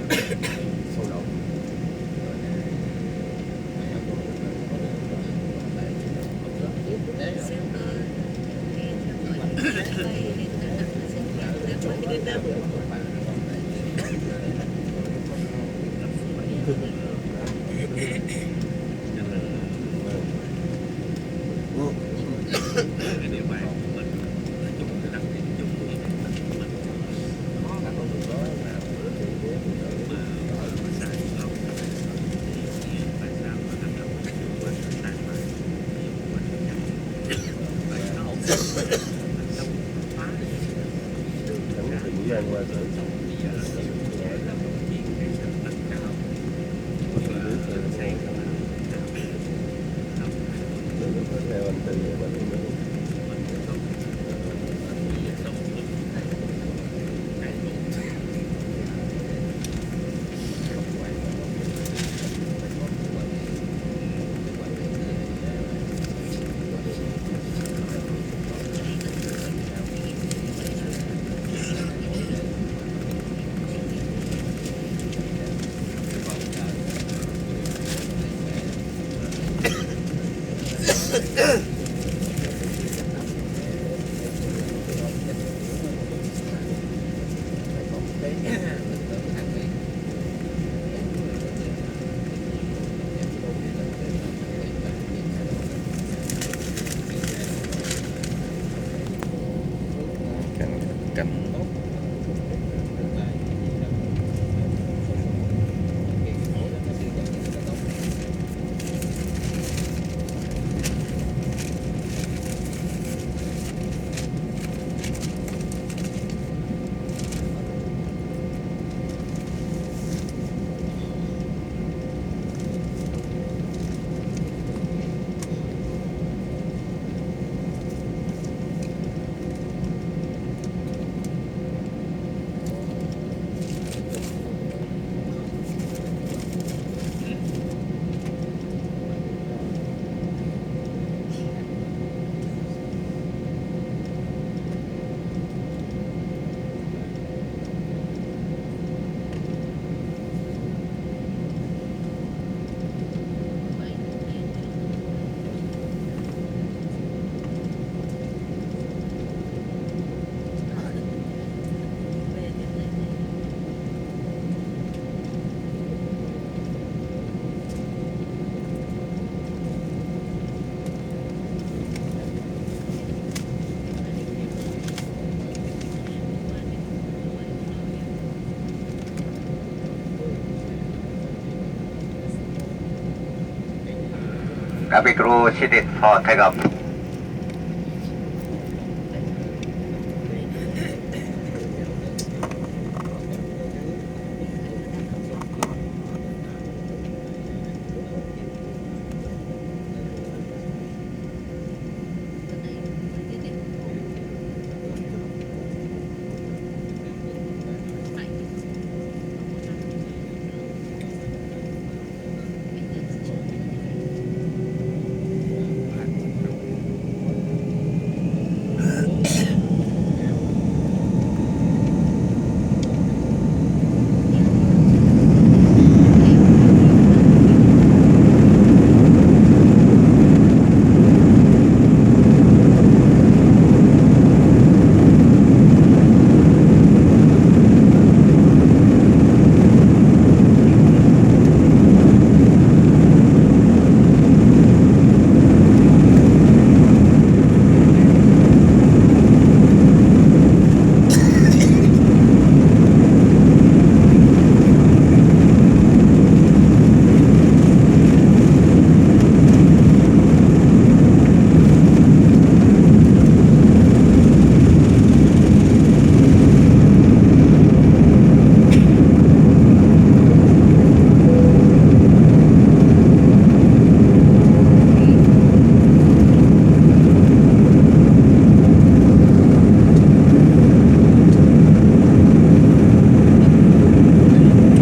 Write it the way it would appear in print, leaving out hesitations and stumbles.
sôi động. cái địa bàn của mình nói chung cái đặc điểm chung của mình mà xài lâu thì tại sao nó thành lập cái trường quan tại mà vậy nó ổn định đâu phá Vẫn thời gian qua rồi. bây giờ là một chuyện cái sự lãnh đạo hoặc là sáng Theo anh Tư mình cầm Traffic Crew seated for takeoff.